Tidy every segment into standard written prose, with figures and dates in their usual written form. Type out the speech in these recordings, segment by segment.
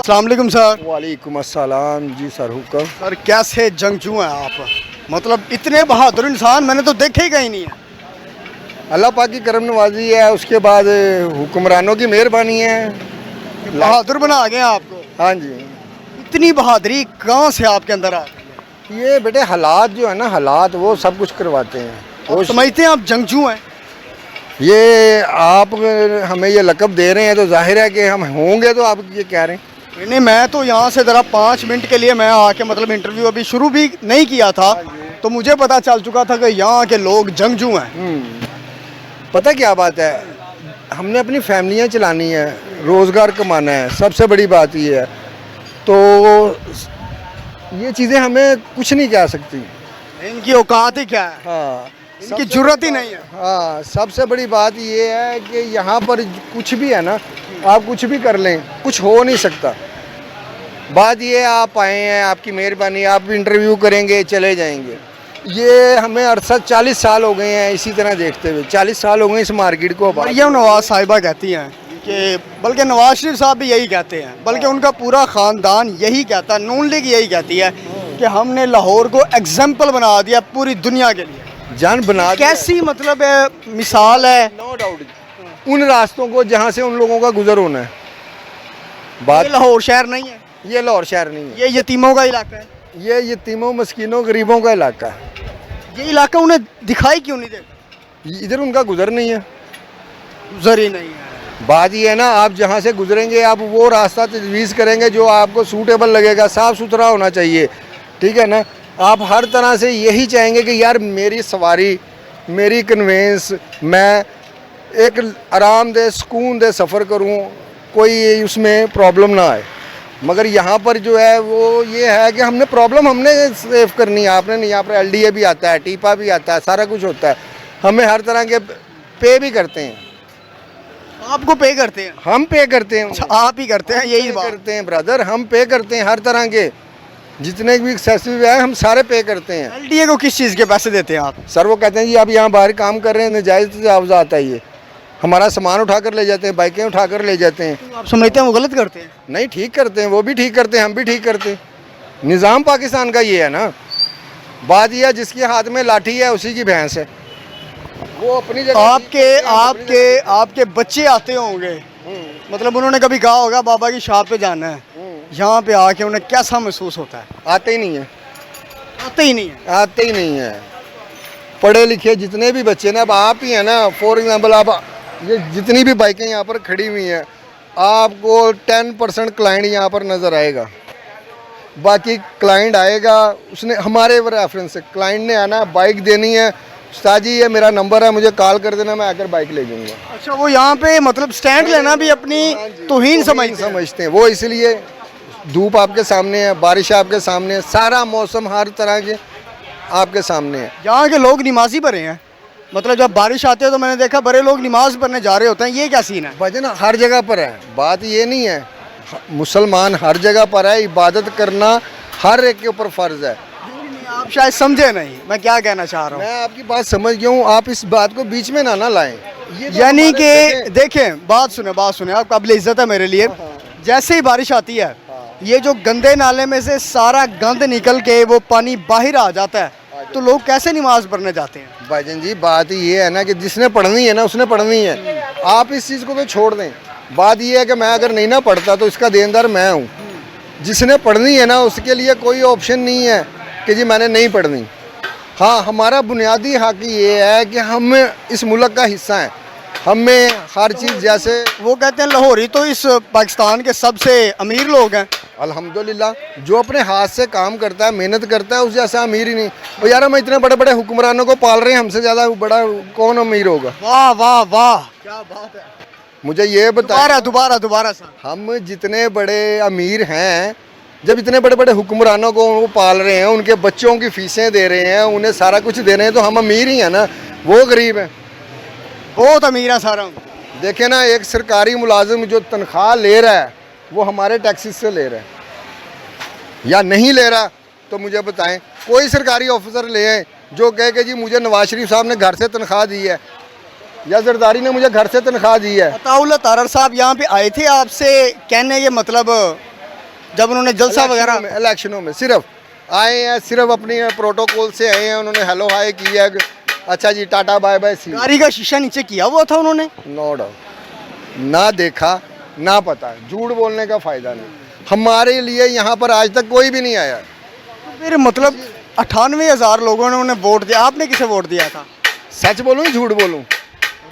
अस्सलाम वालेकुम सर। वालेकुम अस्सलाम जी सर, हुक्म। सर कैसे जंगजू हैं आप? मतलब इतने बहादुर इंसान मैंने तो देखे ही कहीं नहीं है। अल्लाह पाक की करम नवाजी है, उसके बाद हुक्मरानों की मेहरबानी है। बहादुर बना गए आपको। हाँ जी, इतनी बहादुरी कहाँ से आपके अंदर आ गई? ये बेटे हालात जो है ना, हालात वो सब कुछ करवाते हैं। आप समझते हैं आप जंगजू हैं? ये आप हमें ये लक़ब दे रहे हैं तो जाहिर है कि हम होंगे, तो आप ये कह रहे हैं। नहीं, मैं तो यहाँ से ज़रा 5 मिनट के लिए मैं आके मतलब इंटरव्यू अभी शुरू भी नहीं किया था, तो मुझे पता चल चुका था कि यहाँ के लोग जंगजू हैं। पता क्या बात है, हमने अपनी फैमिलियाँ चलानी है, रोज़गार कमाना है, सबसे बड़ी बात ये है। तो ये चीज़ें हमें कुछ नहीं कह सकती। इनकी औकात ही क्या है? हाँ, इनकी जुर्रत ही नहीं है। हाँ, सबसे बड़ी बात ये है कि यहाँ पर कुछ भी है ना, आप कुछ भी कर लें, कुछ हो नहीं सकता। बात ये आप आए हैं, आपकी मेहरबानी, आप इंटरव्यू करेंगे, चले जाएंगे। ये हमें 40 साल हो गए हैं इसी तरह देखते हुए, 40 साल हो गए इस मार्केट को। मरियम नवाज साहिबा कहती हैं कि, बल्कि नवाज शरीफ साहब भी यही कहते हैं, बल्कि उनका पूरा ख़ानदान यही कहता है, नून लीग यही कहती है कि हमने लाहौर को एग्जाम्पल बना दिया पूरी दुनिया के लिए। जान बना दिया। कैसी मतलब मिसाल है? नो डाउट उन रास्तों को जहाँ से उन लोगों का गुजर होना है। ये बात लाहौर शहर नहीं है, ये लाहौर शहर नहीं है, ये यतीमों का इलाका है। ये यतीमों, मस्कीनों, गरीबों का इलाका है। ये इलाका उन्हें दिखाई क्यों नहीं देता? इधर उनका गुजर नहीं है। गुजर ही नहीं है। बात ये है ना, आप जहाँ से गुजरेंगे आप वो रास्ता तजवीज़ करेंगे जो आपको सूटेबल लगेगा, साफ़ सुथरा होना चाहिए, ठीक है ना। आप हर तरह से यही चाहेंगे कि यार मेरी सवारी, मेरी कन्वेंस, मैं एक आरामदेह सुकूनदेह सफ़र करूँ, कोई उसमें प्रॉब्लम ना आए। मगर यहाँ पर जो है वो ये है कि हमने प्रॉब्लम हमने सेव करनी है, आपने नहीं। यहाँ पर LDA भी आता है, टीपा भी आता है, सारा कुछ होता है। हमें हर तरह के पे भी करते हैं। आपको पे करते हैं? हम पे करते हैं। अच्छा, आप ही करते हैं? यही बात करते हैं ब्रदर, हम पे करते हैं हर तरह के, जितने भी एक्सेसिव है हम सारे पे करते हैं। LDA को किस चीज़ के पैसे देते हैं आप? सर वो कहते हैं जी आप यहाँ बाहर काम कर रहे हैं, नजायज़ तजावुज़ आता है, ये हमारा सामान उठा कर ले जाते हैं, बाइकें उठा कर ले जाते हैं। तो आप समझते हैं वो गलत करते हैं? नहीं, ठीक करते हैं, वो भी ठीक करते हैं, हम भी ठीक करते हैं। निज़ाम पाकिस्तान का ये है ना। बात यह है जिसके हाथ में लाठी है उसी की भैंस है। वो अपनी जगह आपके बच्चे आते होंगे, मतलब उन्होंने कभी कहा होगा बाबा की शाह पे जाना है, यहाँ पे आके उन्हें कैसा महसूस होता है? आते ही नहीं है, आते ही नहीं है। आते ही नहीं है। पढ़े लिखे जितने भी बच्चे ना, अब आप ही हैं ना, फॉर एग्जांपल आप ये जितनी भी बाइकें यहाँ पर खड़ी हुई हैं, आपको 10% क्लाइंट यहाँ पर नज़र आएगा। बाकी क्लाइंट आएगा, उसने हमारे रेफरेंस से क्लाइंट ने आना, बाइक देनी है, उस्ताद जी ये मेरा नंबर है, मुझे कॉल कर देना, मैं आकर बाइक ले जाऊँगा। अच्छा, वो यहाँ पे मतलब स्टैंड लेना भी अपनी तौहीन समझते हैं। वो इसलिए धूप आपके सामने है, बारिश आपके सामने है, सारा मौसम हर तरह के आपके सामने है। यहाँ के लोग नमाजी भरे हैं, मतलब जब बारिश आती है तो मैंने देखा बड़े लोग नमाज पढ़ने जा रहे होते हैं। ये क्या सीन है? भजन हर जगह पर है, बात ये नहीं है। मुसलमान हर जगह पर है, इबादत करना हर एक के ऊपर फ़र्ज़ है। आप शायद समझे नहीं मैं क्या कहना चाह रहा हूँ। मैं आपकी बात समझ गया हूँ, आप इस बात को बीच में ना लाएं। यानी कि देखें, बात सुने, आप काबिल इज्जत है मेरे लिए। जैसे ही बारिश आती है, ये जो गंदे नाले में से सारा गंद निकल के वो पानी बाहर आ जाता है, तो लोग कैसे नमाज पढ़ने जाते हैं? भाईजान जी बात ये है ना कि जिसने पढ़नी है ना उसने पढ़नी है। आप इस चीज़ को तो छोड़ दें। बात ये है कि मैं अगर नहीं ना पढ़ता तो इसका देनदार मैं हूँ। जिसने पढ़नी है ना उसके लिए कोई ऑप्शन नहीं है कि जी मैंने नहीं पढ़नी। हाँ, हमारा बुनियादी हक ये है कि हम इस मुल्क का हिस्सा हैं, हमें हर चीज़, जैसे वो कहते हैं लाहौरी तो इस पाकिस्तान के सबसे अमीर लोग हैं। अल्हम्दुलिल्लाह, जो अपने हाथ से काम करता है, मेहनत करता है, उस जैसा अमीर ही नहीं। और यार हम इतने बड़े बड़े हुक्मरानों को पाल रहे हैं, हमसे ज़्यादा बड़ा कौन अमीर होगा? वाह वाह वाह, क्या बात है। मुझे ये बताया, दोबारा सर, हम जितने बड़े अमीर हैं, जब इतने बड़े बड़े हुक्मरानों को वो पाल रहे हैं, उनके बच्चों की फीसें दे रहे हैं, उन्हें सारा कुछ दे रहे हैं, तो हम अमीर ही हैं ना, वो गरीब हैं। बहुत अमीर है सारा। देखे ना, एक सरकारी मुलाजिम जो तनख्वाह ले रहा है वो हमारे टैक्सेस से ले रहा है या नहीं ले रहा, तो मुझे बताएं। कोई सरकारी ऑफिसर ले आए जो कहे कि जी मुझे नवाज शरीफ साहब ने घर से तनख्वाह दी है या जरदारी ने मुझे घर से तनख्वाह दी है। अताउल्लाह तारर साहब यहाँ पे आए थे, आपसे कहने के मतलब जब उन्होंने जलसा वगैरह इलेक्शनों में सिर्फ आए हैं, सिर्फ अपनी प्रोटोकॉल से आए हैं, उन्होंने हेलो हाय किया, अच्छा जी टाटा बाय बाय सी, गाड़ी का शीशा नीचे किया हुआ था उन्होंने। नो डाउट, ना देखा ना पता, झूठ बोलने का फायदा नहीं। हमारे लिए यहाँ पर आज तक कोई भी नहीं आया। फिर मतलब 98,000 लोगों ने उन्हें वोट दिया, आपने किसे वोट दिया था? सच बोलूँ या झूठ बोलूँ?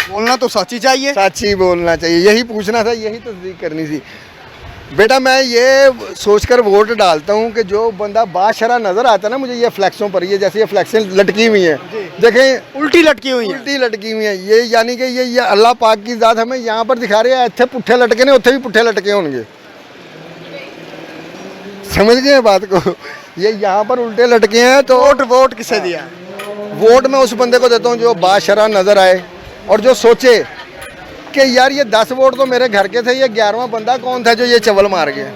बोलना तो सच ही चाहिए। सच ही बोलना चाहिए, यही पूछना था, यही तस्दीक करनी थी। बेटा मैं ये सोचकर वोट डालता हूँ कि जो बंदा बाशरा नज़र आता है ना मुझे, ये फ्लैक्सों पर, ये जैसे ये फ्लैक्सें लटकी हुई हैं, देखें उल्टी लटकी हुई है। उल्टी लटकी हुई हैं, ये यानी कि ये अल्लाह पाक की ज़ात हमें यहाँ पर दिखा रही है, इतने पुट्ठे लटके ने उत्थे भी पुट्ठे लटके होंगे। समझ गए बात को? ये यहाँ पर उल्टे लटके हैं तो वोट किसे दिया? वोट मैं उस बंदे को देता हूँ जो बाशरा नज़र आए और जो सोचे कि यार ये 10 वोट तो मेरे घर के थे, ये 11वां बंदा कौन था जो ये चवल मार गया।